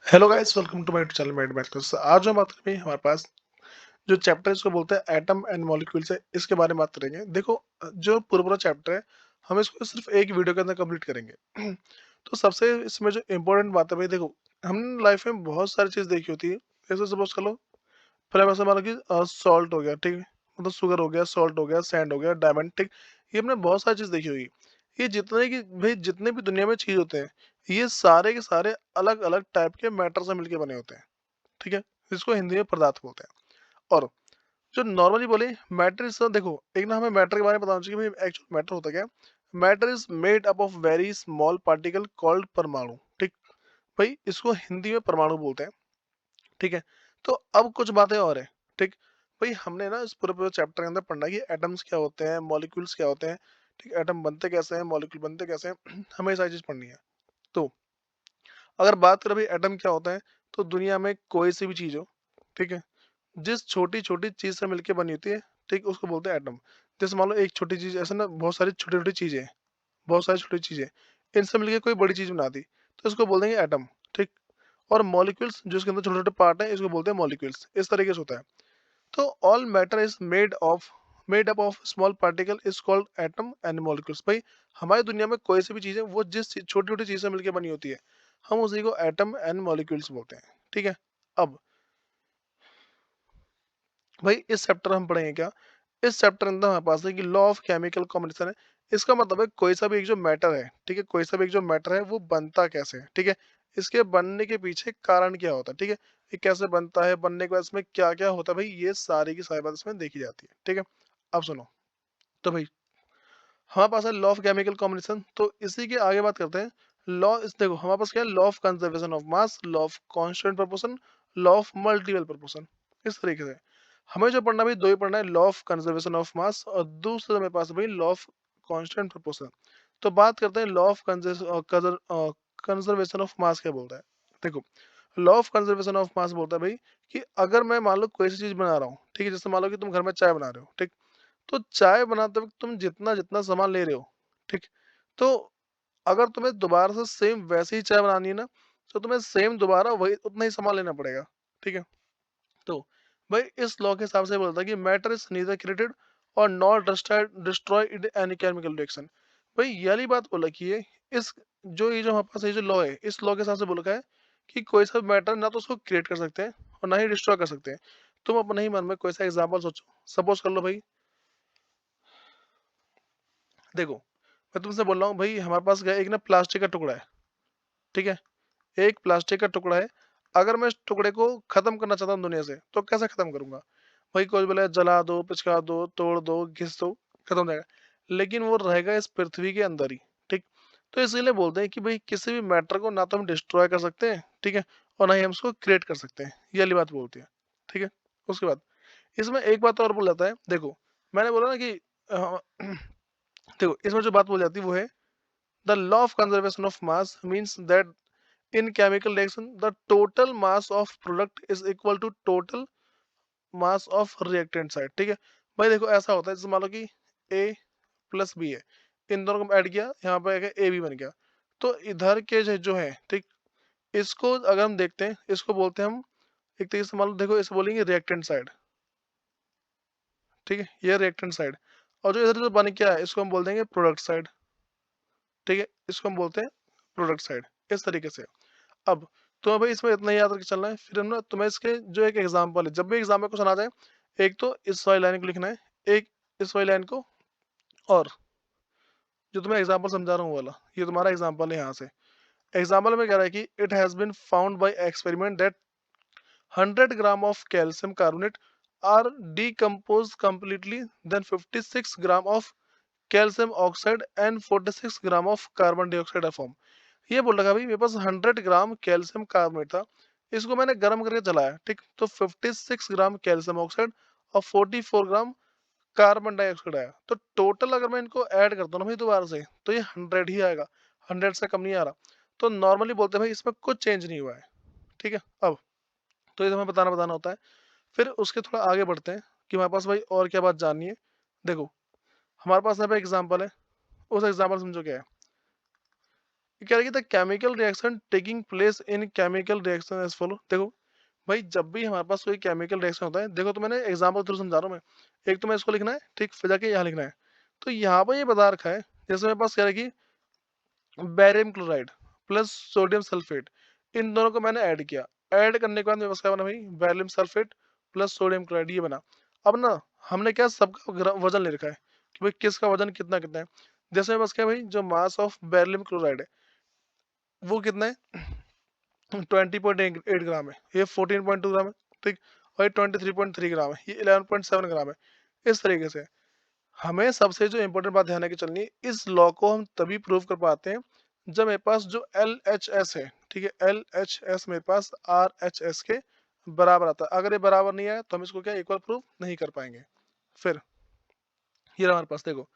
Hello guys, welcome to my channel made maths. आज हम बात करेंगे, हमारे पास जो चैप्टर है इसको बोलते हैं एटम एंड मॉलिक्यूल्स है, इसके बारे में बात करेंगे। देखो, जो पूरा चैप्टर है हम इसको सिर्फ एक वीडियो के अंदर कंप्लीट करेंगे। तो सबसे इसमें जो इम्पोर्टेंट बात है भाई, देखो हमने लाइफ में बहुत सारी चीज़ देखी होती है। जैसे सपोज कर लो, पहले ऐसा मान लो कि सॉल्ट हो गया, ठीक है, मतलब शुगर हो गया, सॉल्ट हो गया, सैंड हो गया, डायमंड, ठीक। ये हमने बहुत सारी चीज़ देखी होगी। ये जितने की भाई जितने भी दुनिया में चीज़ होते हैं, ये सारे के सारे अलग अलग टाइप के मैटर से मिलके बने होते हैं, ठीक है। इसको हिंदी में पदार्थ बोलते हैं। और जो नॉर्मली बोले मैटर इज, देखो एक ना हमें मैटर के बारे में बताना चाहिए कि भाई एक्चुअल मैटर होता क्या है। Matter is made up of very small particle called परमाणु, ठीक। भाई इसको हिंदी में परमाणु बोलते हैं, ठीक है। तो अब कुछ बातें और है, ठीक। भाई हमने ना इस पूरे पूरे चैप्टर के अंदर पढ़ना है कि एटम्स क्या होते हैं, मॉलिक्यूल्स क्या होते हैं, ठीक। एटम बनते कैसे हैं, मॉलिक्यूल बनते कैसे हैं, हमें ये सारी चीज पढ़नी है। तो अगर बात करें भाई एटम क्या होता है, तो दुनिया में कोई सी भी चीज हो, ठीक है, जिस छोटी छोटी चीज से मिलकर बनी होती है, ठीक, उसको बोलते हैं एटम। जैसे मान लो एक छोटी चीज, ऐसे ना बहुत सारी छोटी छोटी चीजें हैं, बहुत सारी छोटी चीजें, इनसे मिलकर कोई बड़ी चीज बना दी, तो इसको बोल देंगे एटम, ठीक। और मॉलिक्यूल्स जो इसके अंदर छोटे छोटे पार्ट है, इसको बोलते हैं मॉलिक्यूल्स। इस तरीके से होता है। तो all matter is made up of small particle is called atom and molecules. भाई हमारी दुनिया में कोई सी भी चीज है, वो जिस छोटी छोटी चीज से मिलकर बनी होती है, हम उसी को एटम एंड मॉलिक्यूल्स बोलते हैं, ठीक है। अब भाई इस चैप्टर हम पढ़ेंगे क्या, इस चैप्टर अंदर हमारे पास है कि लॉ ऑफ केमिकल कॉम्बिनेशन है। इसका मतलब है कोई सा भी एक जो मैटर है, ठीक है, कोई सा भी एक जो मैटर है वो बनता कैसे है, ठीक है। इसके बनने के पीछे कारण क्या होता है, ठीक है। ये कैसे बनता है, बनने के बाद इसमें क्या क्या होता है, भाई ये सारी की सारी बात इसमें देखी जाती है, ठीक है। अब सुनो, तो भाई हमारे पास है लॉ ऑफ केमिकल कॉम्बिनेशन, तो इसी के आगे बात करते हैं। लॉ इस देखो हमारे पास क्या है, law of conservation of mass, law of constant proportion, law of multiple proportion. इस तरीके से हमें जो पढ़ना है भाई, दो ही पढ़ना है, law of conservation of mass और दूसरा मेरे पास है भाई लॉ ऑफ कांस्टेंट प्रोपोर्शन। तो बात करते हैं law of conservation of mass क्या बोलता है। देखो, law of conservation of mass बोलता है भाई कि अगर मैं मान लो कोई सी चीज बना रहा हूँ, ठीक है, जैसे मान लो कि तुम घर में चाय बना रहे हो, ठीक। तो चाय बनाते वक्त तुम जितना जितना सामान ले रहे हो, ठीक, तो अगर तुम्हें दोबारा से सेम वैसे ही चाय बनानी है ना, तो तुम्हें सेम दोबारा वही उतना ही सामान लेना पड़ेगा, ठीक है। तो भाई इस लॉ के हिसाब से बोलता है कि मैटर इज नीदर क्रिएटेड और not destroy in any chemical reaction. भाई ये वाली बात बोला कि ये इस जो हमारे पास ये जो लॉ है, इस लॉ के हिसाब से बोला है कि कोई सा मैटर ना तो उसको क्रिएट कर सकते हैं और ना ही डिस्ट्रॉय कर सकते हैं। तुम अपने ही मन में कोई सा एग्जाम्पल सोचो। सपोज कर लो भाई, देखो मैं तुमसे बोल रहा हूँ भाई, हमारे पास क्या है, एक ना प्लास्टिक का टुकड़ा है, ठीक है। एक प्लास्टिक का टुकड़ा है। अगर मैं इस टुकड़े को खत्म करना चाहता हूँ दुनिया से, तो कैसे खत्म करूंगा। भाई कोई बोले जला दो, पिचका दो, तोड़ दो, घिस दो, खत्म हो जाएगा। लेकिन वो रहेगा इस पृथ्वी के अंदर ही, ठीक। तो इसीलिए बोलते हैं कि भाई किसी भी मैटर को ना तो हम डिस्ट्रॉय कर सकते हैं, ठीक है, और ना ही हम उसको क्रिएट कर सकते हैं। ये वाली बात बोलती है, ठीक है। उसके बाद इसमें एक बात और बोल जाता है। देखो मैंने बोला ना कि देखो इसमें जो बात बोल जाती है वो है, the law of conservation of mass means that in chemical reaction the total mass of product is equal to total mass of reactant side, ठीक है। भाई देखो ऐसा होता है, जैसे मान लो कि a प्लस बी है, इन दोनों को ऐड किया, यहाँ पे ए बी बन गया। तो इधर के जो है, ठीक, इसको अगर हम देखते हैं, इसको बोलते हैं हम एक तरीके से, मान लो देखो इसे बोलेंगे रिएक्टेंट साइड, ठीक है, ये रिएक्टेंट साइड। और जो इधर जो बन गया है, इसको हम बोल देंगे प्रोडक्ट साइड, ठीक है, इसको हम बोलते हैं प्रोडक्ट साइड। इस तरीके से अब तो भाई इसमें इतना ही याद रख चलना है। फिर हम ना तुम्हें इसके जो एक एग्जांपल है, जब भी एग्जाम में क्वेश्चन आ जाए, एक तो इस वाली लाइन को लिखना है, एक इस वाली लाइन को, और जो तुम्हें एग्जांपल समझा रहा हूँ वाला, ये तुम्हारा एग्जांपल है। यहाँ से एग्जांपल में कह रहा है कि it has been found by experiment that 100 gram of calcium carbonate are decompose completely, then 56 gram of calcium oxide and 46 gram of carbon dioxide are form. ये बोल रखा भाई मेरे पास 100 ग्राम कैल्शियम कार्बोनेट था, इसको मैंने गर्म करके जलाया, ठीक, तो 56 ग्राम कैल्शियम ऑक्साइड और 44 ग्राम कार्बन डाइऑक्साइड आया। तो टोटल अगर मैं इनको ऐड करता हूँ ना भाई दोबारा से, तो ये 100 ही आएगा, 100 से कम नहीं आ रहा। तो नॉर्मली बोलते हैं भाई इसमें कुछ चेंज नहीं हुआ है, ठीक है। अब तो ये तो हमें बताना बताना होता है। फिर उसके थोड़ा आगे बढ़ते हैं कि हमारे पास भाई और क्या बात जाननी है। देखो हमारे पास यहाँ पे एग्जाम्पल है, उस एग्जाम्पल समझो क्या है। ये कह रहा है कि the chemical reaction taking place in chemical reaction as follow. देखो भाई, जब भी हमारे पास कोई केमिकल रिएक्शन होता है, देखो तो मैंने एग्जांपल थ्रू समझा रहा हूँ मैं। एक तो मैं इसको लिखना है, ठीक, फिर जाके यहाँ लिखना है। तो यहाँ पर ये बता रखा है, जैसे मेरे पास कह रहा है कि barium chloride plus sodium sulphate, इन दोनों को मैंने ऐड किया। ऐड करने के बाद मेरे पास क्या बना भाई, barium sulphate plus sodium chloride, ये बना। अब ना हमने क्या, सबका वजन ले रखा है कि भाई किसका वजन कितना कितना है। जैसे मेरे पास क्या है भाई, जो मास ऑफ बैरियम क्लोराइड है वो कितना है, 20.8 ग्राम है। ये 14.2 ग्राम है, ठीक। और ये 23.3 ग्राम है, ये 11.7 ग्राम है। इस तरीके से हमें सबसे जो इम्पोर्टेंट बात ध्यान है कि चलनी है, इस लॉ को हम तभी प्रूव कर पाते हैं जब मेरे पास जो एल एच एस है, ठीक है, एल एच एस मेरे पास आर एच एस के बराबर आता है। अगर ये बराबर नहीं आया तो हम इसको क्या एक बार प्रूव नहीं कर पाएंगे। फिर ये रहा हमारे पास, देखो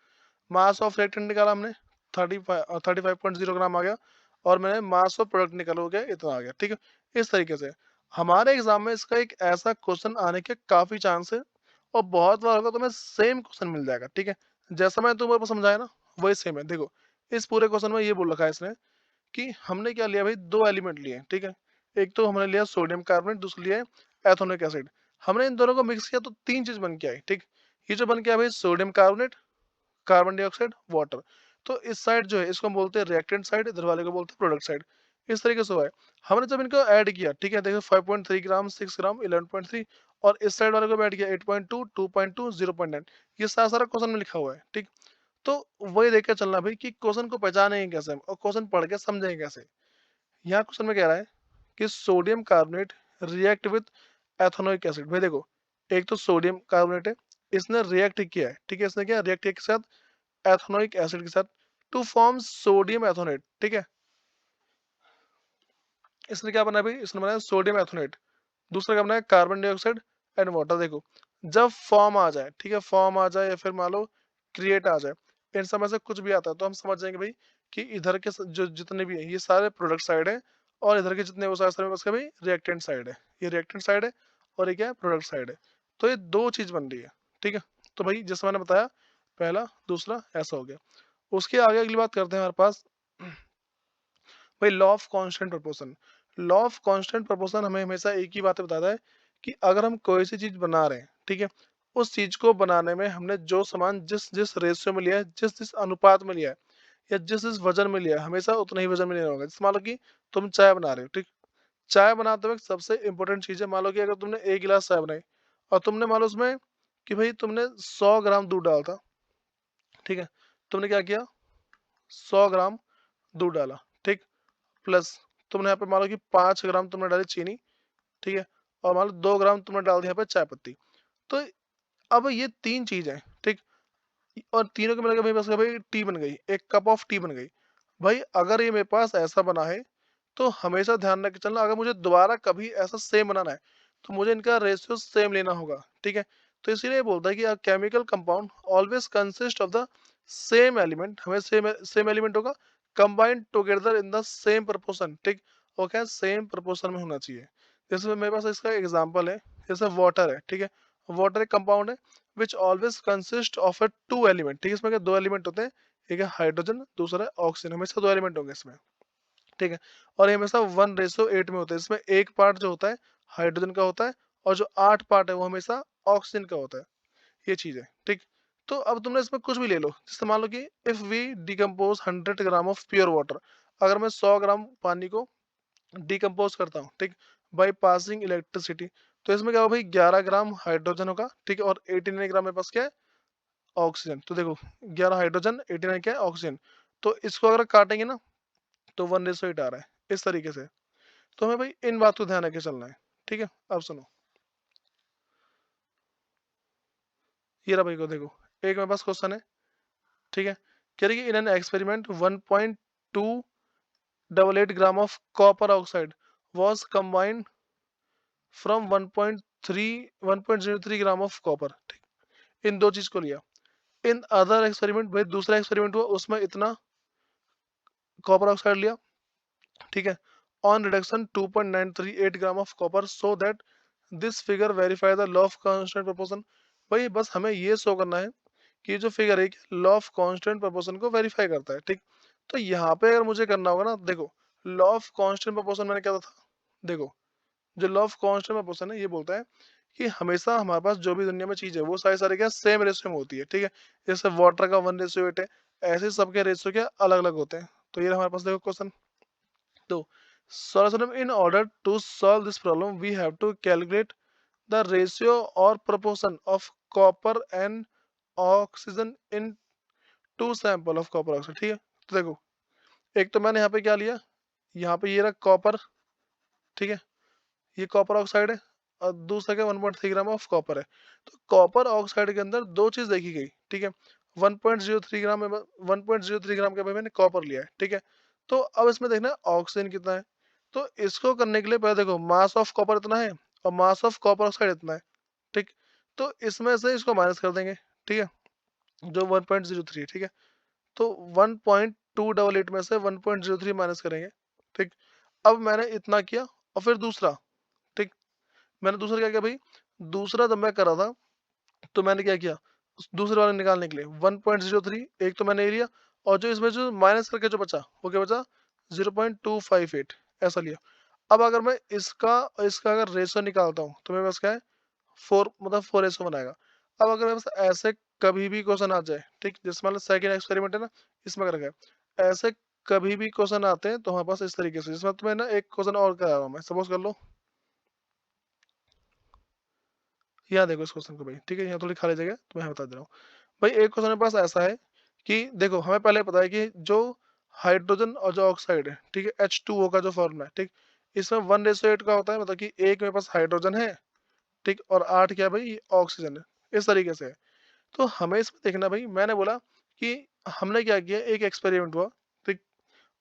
मास ऑफ रिएक्टेंट निकाला हमने, 35.0 ग्राम आ गया। और मैंने मास ऑफ प्रोडक्ट निकाला, हो गया इतना आ गया, ठीक है। इस तरीके से हमारे एग्जाम में इसका एक ऐसा क्वेश्चन आने के काफी चांस है, और बहुत बार होगा तुम्हें सेम क्वेश्चन मिल जाएगा, ठीक है। जैसा मैं तुम्हारे को समझाया ना, वही सेम है। देखो इस पूरे क्वेश्चन में ये बोल रखा है इसने कि हमने क्या लिया भाई, दो एलिमेंट लिए, ठीक है। एक तो हमने लिया सोडियम कार्बोनेट, दूसरा लिया है एथोनिक एसिड। हमने इन दोनों को मिक्स किया तो तीन चीज बन के आई, ठीक। ये जो बन के आया भाई, sodium carbonate, carbon dioxide, water. तो इस साइड जो है इसको हम बोलते हैं रिएक्टेंट साइड, इधर वाले को बोलते हैं प्रोडक्ट साइड। इस तरीके से हुआ है। हमने जब इनको ऐड किया, ठीक है, देखो 5.3 ग्राम, 6 ग्राम, 11.3, और इस साइड वाले को ऐड किया 8.2, 2.2, 0.9। ये सारा सारा क्वेश्चन में लिखा हुआ है, ठीक। तो वही देख के चलना भाई कि क्वेश्चन को पहचानेंगे कैसे हम, और क्वेश्चन पढ़ के समझेंगे कैसे। यहाँ क्वेश्चन में कह रहा है कि sodium carbonate react with ethanoic acid. भाई देखो, एक तो सोडियम कार्बोनेट है, इसने रिएक्ट किया है, ठीक है। इसने क्या रिएक्ट किया, के साथ एथेनोइक एसिड के साथ, टू फॉर्म सोडियम एथोनेट, ठीक है। इसने क्या बनाया भाई, इसने बनाया सोडियम एथोनेट। दूसरा क्या बनाया, कार्बन डाइऑक्साइड एंड वाटर। देखो जब फॉर्म आ जाए, ठीक है, फॉर्म आ जाए या फिर मान लो क्रिएट आ जाए, इन सब में से कुछ भी आता है तो हम समझ जाएंगे भाई कि इधर के जो जितने भी है ये सारे प्रोडक्ट साइड है, और इधर के जितने वो सारे उसका भाई रिएक्टेंट साइड है। ये रिएक्टेंट साइड है और ये क्या है, प्रोडक्ट साइड है। तो ये दो चीज बन रही है, ठीक है। तो भाई जैसे मैंने बताया, पहला दूसरा ऐसा हो गया। उसके आगे अगली बात करते हैं हमारे पास भाई, law of constant proportion. Law of constant proportion हमें हमेशा एक ही बात बताता है कि अगर हम कोई सी चीज बना रहे हैं, ठीक है, उस चीज को बनाने में हमने जो सामान जिस जिस रेशियो में लिया है, जिस जिस अनुपात में लिया है, या जिस जिस वजन में लिया है, हमेशा उतना ही वजन में लेना होगा। जैसे मान लो कि तुम चाय बना रहे हो, ठीक। चाय बनाते वक्त सबसे इंपॉर्टेंट चीज है, मान लो कि अगर तुमने 1 गिलास चाय बनाई और तुमने मान लो उसमें कि भाई तुमने 100 ग्राम दूध डाला था, ठीक है। तुमने क्या किया, 100 ग्राम दूध डाला, ठीक। प्लस तुमने यहाँ पे मान लो कि 5 ग्राम तुमने डाली चीनी, ठीक है। और मान लो 2 ग्राम तुमने डाल दिया यहाँ पे चाय पत्ती। तो अब ये तीन चीज है, ठीक। और तीनों के मिलकर मेरे पास क्या भाई, टी बन गई, एक कप ऑफ टी बन गई। भाई अगर ये मेरे पास ऐसा बना है तो हमेशा ध्यान रख के चलना, अगर मुझे दोबारा कभी ऐसा सेम बनाना है तो मुझे इनका रेशियो सेम लेना होगा, ठीक है। तो इसीलिए बोलता है कि a chemical compound always consist of the same element, हमें सेम सेम एलिमेंट होगा, combined together in the same proportion, ठीक। और क्या सेम प्रोपोर्शन में होना चाहिए। जैसे मेरे पास इसका एग्जांपल है, जैसे वाटर है, ठीक है। वाटर एक कंपाउंड है which always consist of a two element, ठीक है। इसमें क्या दो एलिमेंट होते हैं, एक है हाइड्रोजन, दूसरा है ऑक्सीजन, हमेशा दो एलिमेंट होंगे इसमें, ठीक है। और ये हमेशा 1:8 में होता है। इसमें एक पार्ट जो होता है हाइड्रोजन का होता है, और जो 8 पार्ट है वो हमेशा ऑक्सीजन का होता है। ये चीज है, ठीक। तो अब तुमने इसमें कुछ भी ले लो, जैसे मान लो कि if we decompose 100 gram of pure water, अगर मैं 100 ग्राम पानी को डिकम्पोज करता हूँ, ठीक, बाई पासिंग इलेक्ट्रिसिटी, तो इसमें क्या होगा भाई, 11 ग्राम हाइड्रोजन होगा, ठीक है। और 89 ग्राम मेरे पास क्या है, ऑक्सीजन। तो देखो 11 हाइड्रोजन, 89 क्या है, ऑक्सीजन। तो इसको अगर काटेंगे ना तो 1:8 आ रहा है, इस तरीके से। तो हमें भाई इन बात को ध्यान रख के चलना है, ठीक है। अब सुनो, ये रहा भाई को देखो, एक मेरे पास क्वेश्चन है, ठीक है। कह रही है in an experiment 1.288 gram of copper oxide was combined from 1.03 gram of copper, ठीक। इन दो चीज को लिया। इन अदर एक्सपेरिमेंट, भाई दूसरा एक्सपेरिमेंट हुआ, उसमें इतना कॉपर ऑक्साइड लिया, ठीक है। On reduction 2.938 gram of copper, so that this figure verify the law of constant proportion. भाई बस हमें ये शो करना है कि जो फिगर है लॉ ऑफ कांस्टेंट प्रोपोर्शन को वेरीफाई करता है, ठीक। तो यहाँ पे अगर मुझे करना होगा ना, देखो लॉ ऑफ कांस्टेंट प्रोपोर्शन मैंने क्या था, देखो जो लॉ ऑफ कांस्टेंट प्रोपोर्शन है ये बोलता है कि हमेशा हमारे पास जो भी दुनिया में चीज है वो सारी सारी क्या सेम रेशियो में होती है, ठीक है। जैसे वाटर का 1:8 है, ऐसे सबके रेशियो क्या अलग अलग होते हैं। तो ये हमारे पास देखो क्वेश्चन। तो solution, in order to solve this problem we have to calculate the ratio और proportion of copper and oxygen in two sample of copper oxide, ठीक है। तो देखो एक तो मैंने यहाँ पे क्या लिया, यहाँ पे ये रहा कॉपर, ठीक है, ये कॉपर ऑक्साइड है, और दूसरा क्या 1.3 ग्राम ऑफ कॉपर है। तो कॉपर ऑक्साइड के अंदर दो चीज देखी गई, ठीक है। 1.03 ग्राम में 1.03 ग्राम का भाई मैंने कॉपर लिया है, ठीक है। तो अब इसमें देखना है ऑक्सीजन कितना है। तो इसको करने के लिए पहले देखो मास ऑफ कॉपर इतना है और मास ऑफ कॉपर ऑक्साइड इतना है, ठीक। तो इसमें से इसको माइनस कर देंगे, ठीक है, जो 1.03, ठीक है। तो 1.288 में से 1.03 माइनस करेंगे, ठीक। अब मैंने इतना किया और फिर दूसरा, ठीक, मैंने दूसरा क्या किया भाई, दूसरा जब मैं कर रहा था तो मैंने क्या किया, उस दूसरे वाले निकालने के लिए 1.03 एक तो मैंने ये लिया, और जो इसमें जो माइनस करके जो बचा वो क्या बचा 0.258 ऐसा लिया। अब अगर मैं इसका और इसका अगर रेशो निकालता हूँ तो मेरे पास क्या है 4, मतलब 4:1 बनाएगा। अब अगर मेरे पास ऐसे कभी भी क्वेश्चन आ जाए, ठीक, जैसे मान लो सेकंड एक्सपेरिमेंट है ना, इसमें कर गया, ऐसे कभी भी क्वेश्चन आते हैं तो हमारे पास इस तरीके से, जिसमें तुम्हें ना एक क्वेश्चन और करा रहा हूँ मैं, सपोज कर लो यहाँ देखो इस क्वेश्चन को भाई, ठीक है, यहाँ थोड़ी खाली जगह है, तो मैं बता दे रहा हूँ भाई। एक क्वेश्चन मेरे पास ऐसा है कि देखो हमें पहले पता है कि जो हाइड्रोजन और जो ऑक्साइड है, ठीक है, H2O का जो फॉर्मूला है, ठीक, इसमें 1:8 का होता है, मतलब कि एक मेरे पास हाइड्रोजन है, ठीक, और 8 क्या है भाई ऑक्सीजन है, इस तरीके से है। तो हमें इसमें देखना भाई, मैंने बोला कि हमने क्या किया, एक एक्सपेरिमेंट हुआ, ठीक,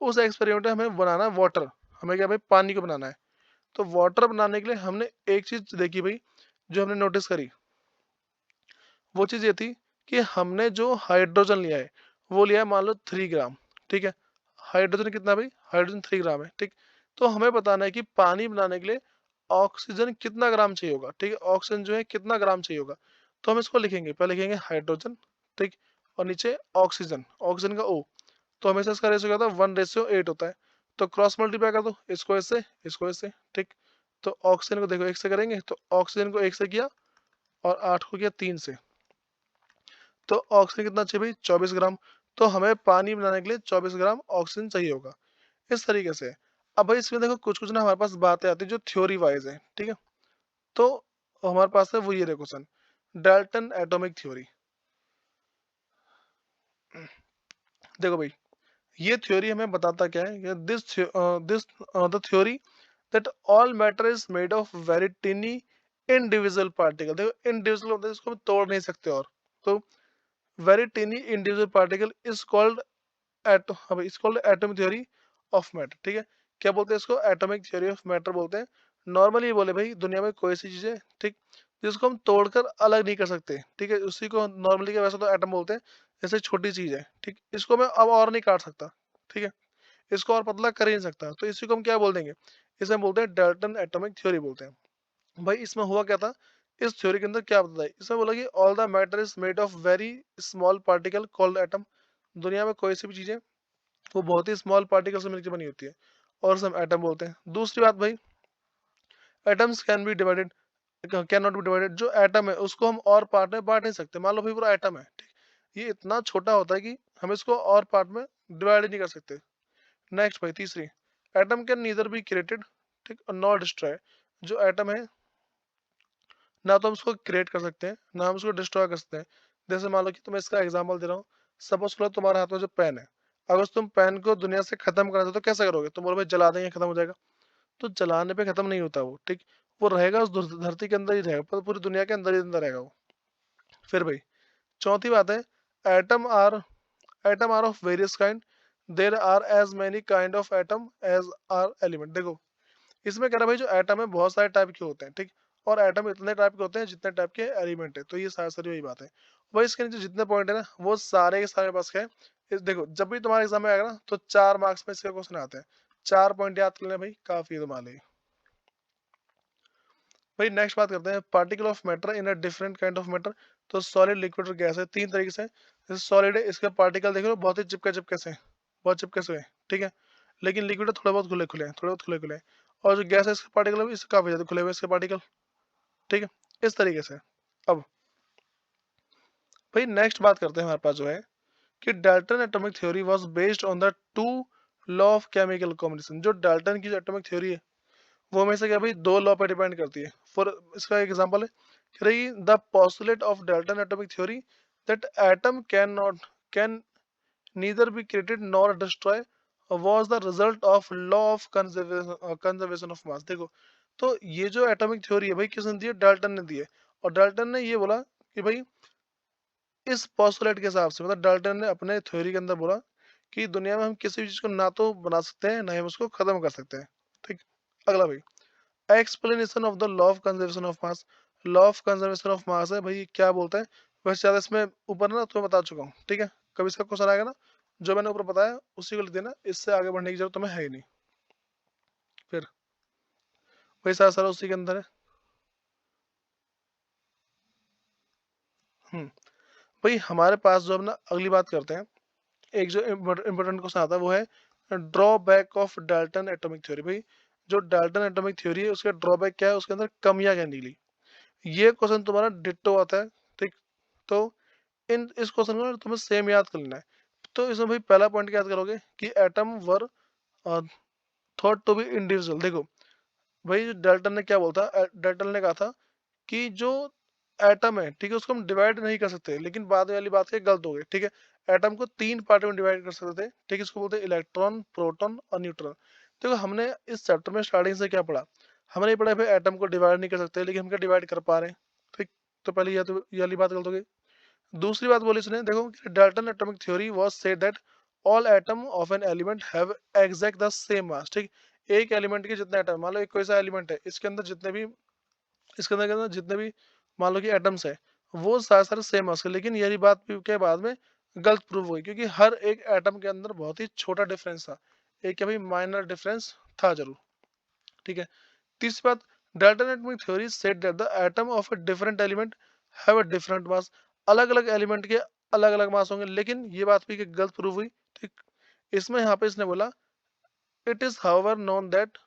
उस एक्सपेरिमेंट में हमें बनाना है वाटर, हमें क्या भाई पानी को बनाना है। तो वाटर बनाने के लिए हमने एक चीज देखी भाई, जो हमने नोटिस करी, वो चीज़ ये थी कि हमने जो हाइड्रोजन लिया है वो लिया है मान लो 3 ग्राम, ठीक है। हाइड्रोजन कितना भाई, हाइड्रोजन 3 ग्राम है, ठीक। तो हमें बताना है कि पानी बनाने के लिए ऑक्सीजन कितना ग्राम चाहिए होगा, ठीक है, ऑक्सीजन जो है कितना ग्राम चाहिए होगा। तो हम इसको लिखेंगे, पहले लिखेंगे हाइड्रोजन, ठीक, और नीचे ऑक्सीजन, ऑक्सीजन का ओ। तो हमेशा इसका रेशियो क्या होता है 1:8 होता है। तो क्रॉस मल्टीप्लाई कर दो, इसको इससे, ठीक। तो ऑक्सीजन को देखो एक से करेंगे, तो ऑक्सीजन को एक से किया और 8 को किया 3 से। तो ऑक्सीजन कितना चाहिए भाई 24 ग्राम। तो हमें पानी बनाने के लिए 24 ग्राम ऑक्सीजन चाहिए होगा, इस तरीके से। अब भाई इसमें देखो कुछ कुछ ना हमारे पास बातें आती है जो थ्योरी वाइज है, ठीक है। तो हमारे पास है वो ये देखो क्वेश्चन, डाल्टन एटॉमिक थ्योरी। देखो भाई ये थ्योरी हमें बताता क्या है, this the theory that all matter is made of very tiny individual particle. देखो इंडिविजुअल होता है, इसको हम तोड़ नहीं सकते, और तो very tiny individual particle is called atom, हाँ भाई इसको एटॉमिक थ्योरी ऑफ मैटर, ठीक है। क्या बोलते हैं इसको, एटॉमिक थ्योरी ऑफ मैटर बोलते हैं। नॉर्मली ये बोले भाई दुनिया में कोई सी चीज है, ठीक, जिसको हम तोड़कर अलग नहीं कर सकते, ठीक है, उसी को नॉर्मली क्या वैसे तो एटम बोलते हैं। जैसे छोटी चीज है, ठीक, इसको मैं अब और नहीं काट सकता, ठीक है, इसको और पतला कर ही नहीं सकता, तो इसी को हम क्या बोल देंगे, इसे हम बोलते हैं डाल्टन एटॉमिक थ्योरी बोलते हैं। भाई इसमें हुआ क्या था, इस थ्योरी के अंदर क्या बताया, इसमें बोला कि all the matter is made of very small particle called atom. दुनिया में कोई सी भी चीज है वो बहुत ही स्मॉल पार्टिकल से मिलकर बनी होती है, और उसे हम एटम बोलते हैं। दूसरी बात भाई, atoms can be divided, can not be divided. जो एटम है उसको हम और पार्ट में बांट नहीं सकते। मान लो भाई पूरा एटम है, ठीक, ये इतना छोटा होता है कि हम इसको और पार्ट में डिवाइड ही नहीं कर सकते। नेक्स्ट भाई तीसरी, atom can neither be created, ठीक, और नॉट डिस्ट्रॉय। जो एटम है ना तो हम उसको क्रिएट कर सकते हैं ना हम उसको डिस्ट्रॉय कर सकते हैं। जैसे मान लो कि तुम्हें इसका एग्जांपल दे रहा हूँ, सपोज करो तुम्हारे हाथ में जो पेन है, अगर तुम पेन को दुनिया से खत्म करना चाहते हो तो कैसे करोगे, तुम बोलो भाई जला देंगे खत्म हो जाएगा। तो जलाने पे खत्म नहीं होता वो, ठीक, वो रहेगा उस धरती के अंदर ही रहेगा, पर पूरी दुनिया के अंदर ही अंदर रहेगा वो। फिर भाई चौथी बात है, atom are atom are of various kind, there are as many kind of atom as are element. देखो इसमें कह रहा है भाई जो एटम है बहुत सारे टाइप के होते हैं, ठीक, और एटम इतने टाइप के होते हैं जितने टाइप के एलिमेंट है। तो ये सारी सारी वही बात है भाई। इसके नीचे जितने पॉइंट है ना वो सारे के सारे पास है। देखो जब भी तुम्हारे एग्जाम में आएगा ना तो 4 मार्क्स में इसके क्वेश्चन आते हैं। 4 पॉइंट याद कर लेना भाई, काफी है तुम्हारे लिए। भाई नेक्स्ट बात करते हैं particle of matter in a different kind of matter. तो सॉलिड लिक्विड और गैस है, तीन तरीके से। जैसे सॉलिड है इसके पार्टिकल देख लो बहुत ही चिपके चिपके से, बहुत चिपके से हैं, ठीक है। लेकिन लिक्विड थोड़े बहुत खुले खुले हैं, थोड़े बहुत खुले खुले हैं। और जो गैस है इसके पार्टिकल भी इससे काफी ज्यादा खुले हुए हैं इसके पार्टिकल, ठीक है। इस तरीके से अब भाई नेक्स्ट बात करते हैं, हमारे पास जो है कि Dalton atomic theory was based on the two law of chemical combination. जो डाल्टन की जो एटॉमिक थ्योरी है वो हमेशा क्या भाई दो लॉ पर डिपेंड करती है। फॉर इसका एक एग्जांपल है कह रही the postulate of Dalton atomic theory that atom can neither be created nor destroy was the result of law of conservation of mass. देखो, तो ये जो एटॉमिक थ्योरी है भाई किसने दी है? डाल्टन ने दी है। और डाल्टन ने ये बोला कि भाई इस पोस्टुलेट के हिसाब से, मतलब डाल्टन ने अपने थ्योरी के अंदर बोला कि दुनिया में हम किसी भी चीज को ना तो बना सकते हैं ना ही हम उसको खत्म कर सकते हैं, ठीक। अगला भाई explanation of the law of conservation of mass. Law of conservation of mass है भाई, क्या बोलता है? वैसे ज्यादा इसमें ऊपर ना तुम्हें बता चुका हूँ, ठीक है। कभी इसका क्वेश्चन आएगा ना, जो मैंने ऊपर बताया उसी को लिख देना, इससे आगे बढ़ने की जरूरत तुम्हें है ही नहीं। फिर वही सारा सारा उसी के अंदर है। हम्म भाई हमारे पास जो अब ना अगली बात करते हैं, एक जो इम्पोर्टेंट क्वेश्चन आता है वो है drawback of Dalton atomic theory. भाई जो डाल्टन एटॉमिक थ्योरी है उसका ड्रॉबैक क्या है, उसके अंदर कमियां क्या निकली, ये क्वेश्चन तुम्हारा डिट्टो आता है, ठीक। तो इन इस क्वेश्चन को ना तुम्हें सेम याद कर लेना है। तो इसमें भाई पहला पॉइंट क्या याद करोगे कि atom were thought to be individual. देखो भाई डाल्टन ने क्या बोलता, डाल्टन ने कहा था कि जो एटम है, ठीक है, उसको हम डिवाइड नहीं कर सकते, लेकिन बाद वाली बात के गलत हो गई, ठीक है। एटम को तीन पार्ट में डिवाइड कर सकते थे, ठीक है, इसको बोलते हैं इलेक्ट्रॉन, प्रोटॉन और न्यूट्रॉन। देखो हमने इस चैप्टर में स्टार्टिंग से क्या पढ़ा, हमने ये पढ़ा भाई एटम को डिवाइड नहीं कर सकते, लेकिन हम क्या डिवाइड कर पा रहे हैं, ठीक। तो पहले ये वाली बात गलत हो गई। दूसरी बात बोली इसने, देखो Dalton atomic theory was said that all atom of an element have exact the same mass, ठीक। एक एलिमेंट के जितने एटम, मान लो एक कोई सा एलिमेंट है, इसके अंदर जितने भी मान लो कि एटम्स है, वो सारे सारे सेम मास के, लेकिन यही बात भी के बाद में गलत प्रूव हुई, क्योंकि हर एक एटम के अंदर बहुत ही छोटा डिफरेंस था। एक क्या भाई माइनर डिफरेंस था जरूर, ठीक है। तीसरी बात, Dalton atomic theory said that the atom of a different element have a different mass. अलग अलग एलिमेंट के अलग अलग मास होंगे, लेकिन ये बात भी कि गलत प्रूव हुई, ठीक। इसमें यहाँ पे इसने बोला it is however known that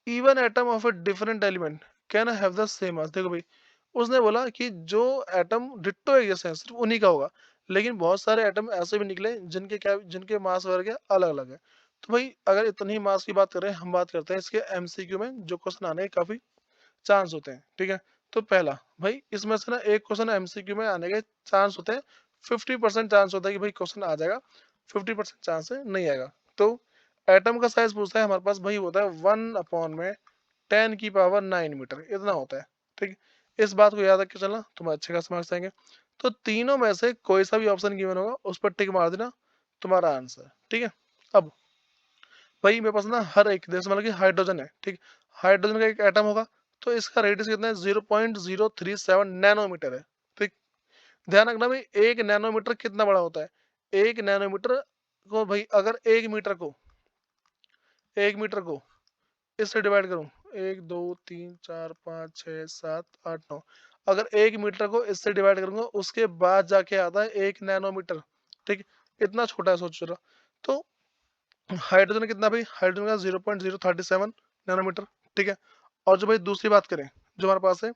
even atom of a different element can have the same mass. देखो भाई उसने बोला कि जो एटम डिट्टो एक जैसे हैं सिर्फ उन्हीं का होगा, लेकिन बहुत सारे एटम ऐसे भी निकले जिनके मास वगैरह के अलग अलग है। तो भाई अगर इतनी मास की बात करें, हम बात करते हैं इसके एमसीक्यू में जो क्वेश्चन आने के काफी चांस होते हैं, ठीक है। तो पहला भाई इसमें से ना एक क्वेश्चन एमसीक्यू में आने के चांस होते हैं, 50% चांस होता है कि भाई क्वेश्चन आ जाएगा, 50% चांस है नहीं आएगा। तो एटम का साइज पूछता है हमारे पास, भाई होता है 1/10⁹ इतना होता है, ठीक। इस बात को याद रख के चलना, तुम्हारे अच्छे खास मार्क्स आएंगे। तो तीनों में से कोई सा भी ऑप्शन गिवन होगा उस पर टिक मार देना, तुम्हारा आंसर, ठीक है। अब भाई मेरे पास ना हर एक, जैसे मतलब कि हाइड्रोजन है, ठीक। हाइड्रोजन का एक एटम होगा, तो इसका रेडियस कितना है? 0.037 नैनोमीटर है, ठीक। ध्यान रखना भाई एक नैनोमीटर कितना बड़ा होता है। एक नैनोमीटर को भाई अगर एक मीटर को इससे डिवाइड करूं, 1 2 3 4 5 6 7 8 9, अगर 1 मीटर को इससे डिवाइड करूंगा उसके बाद जाके आता है 1 नैनोमीटर, ठीक। इतना छोटा है, सोच रहा। तो हाइड्रोजन कितना भाई? हाइड्रोजन का 0.037 नैनोमीटर, ठीक है। और जो भाई दूसरी बात करें जो हमारे पास है,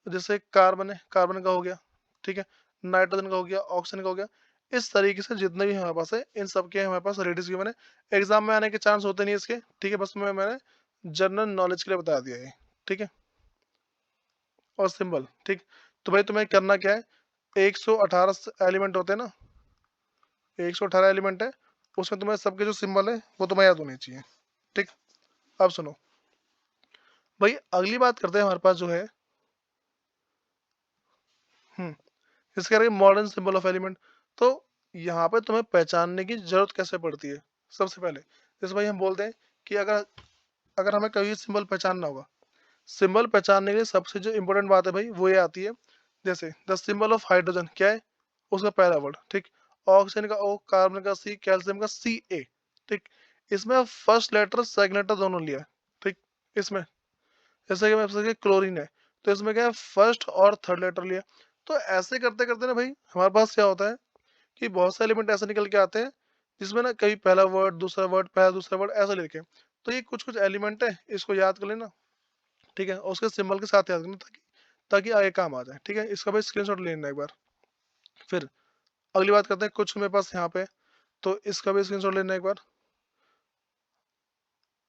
जैसे कार्बन है, कार्बन का हो गया, ठीक है, नाइट्रोजन का हो गया, ऑक्सीजन का हो गया, इस तरीके से जितने भी हमारे पास है इन सब के हमारे पास रेडियस गिवन है। एग्जाम में आने के चांस होते नहीं इसके, ठीक है, बस मैंने जनरल नॉलेज के लिए बता दिया है, ठीक है। और सिंबल, ठीक। तो भाई तुम्हें करना क्या है, 118 एलिमेंट होते हैं ना, 118 एलिमेंट है, उसमें तुम्हें सबके जो सिंबल है वो तुम्हें याद होने चाहिए, ठीक। अब सुनो भाई अगली बात करते हैं, हमारे पास जो है इसके आगे मॉडर्न सिंबल ऑफ एलिमेंट। तो यहाँ पे तुम्हें पहचानने की जरूरत कैसे पड़ती है? सबसे पहले जैसे भाई हम बोलते हैं कि अगर अगर हमें कभी सिंबल पहचानना होगा, सिंबल पहचानने के लिए सबसे जो इंपॉर्टेंट बात है भाई वो ये आती है, जैसे द सिंबल ऑफ हाइड्रोजन क्या है, उसका पहला वर्ड, ठीक। ऑक्सीजन का O, कार्बन का C, कैल्शियम का Ca, ठीक। इसमें फर्स्ट लेटर सेकंड लेटर दोनों लिया है, ठीक। इसमें जैसे कि मैं क्लोरीन है, तो इसमें क्या है फर्स्ट और थर्ड लेटर लिया। तो ऐसे करते करते ना भाई हमारे पास क्या होता है कि बहुत से एलिमेंट ऐसे निकल के आते हैं जिसमें ना कभी पहला वर्ड, दूसरा वर्ड, पहला दूसरा वर्ड ऐसा लिखे। तो ये कुछ-कुछ एलिमेंट है, इसको याद कर लेना, ठीक है? और उसके सिंबल के साथ याद करना ताकि ताकि आगे काम आ जाए, ठीक है? इसका भाई स्क्रीनशॉट ले लेना एक बार। फिर अगली बात करते हैं, कुछ मेरे पास यहाँ पे, तो इसका भी स्क्रीनशॉट लेना एक बार।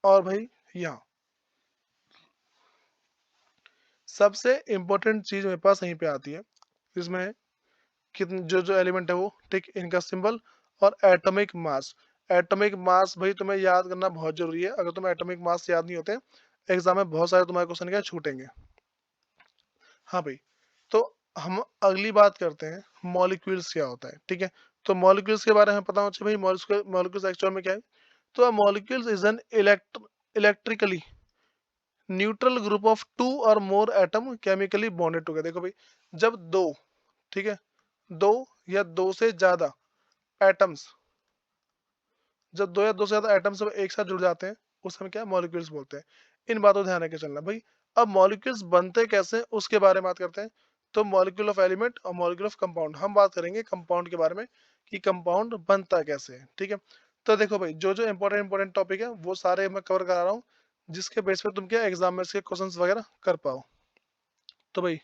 और भाई यहाँ सबसे इम्पोर्टेंट चीज़ मेरे पास यहीं पे आती है, इसमें कितने जो-जो एलिमेंट है वो, ठीक, इनका सिंबल और एटॉमिक मास। एटॉमिक मास भाई तुम्हें याद करना बहुत ज़रूरी है, अगर तुम्हें एटॉमिक मास याद नहीं होते, एग्ज़ाम में बहुत सारे तुम्हारे क्वेश्चन क्या है छूटेंगे। हाँ भाई, तो हम अगली बात करते हैं मॉलिक्यूल्स क्या होता है, ठीक है? तो मॉलिक्यूल्स के बारे में पता होना चाहिए भाई, मॉलिक्यूल्स एक्चुअल में क्या है? तो a molecules is an electrically neutral group of 2 or more atom chemically bonded together. देखो भाई, जब 2, ठीक है? 2 या 2 से ज़्यादा एटम्स, जब 2 या 2 से ज़्यादा एटम्स जब एक साथ जुड़ जाते हैं, उस समय क्या है? मॉलिक्यूल्स बोलते हैं। इन बातों को ध्यान रख के चलना भाई। अब मॉलिक्यूल्स बनते कैसे हैं, उसके बारे में बात करते हैं। तो मॉलिक्यूल ऑफ एलिमेंट और मॉलिक्यूल ऑफ कंपाउंड, हम बात करेंगे कंपाउंड के बारे में कि कंपाउंड बनता कैसे है, ठीक है? तो देखो भाई, जो-जो इंपॉर्टेंट टॉपिक है, वो सारे मैं कवर करा रहा हूँ, जिसके बेस पे तुम क्या एग्ज़ाम में इसके क्वेश्चंस वगैरह कर पाओ। तो भाई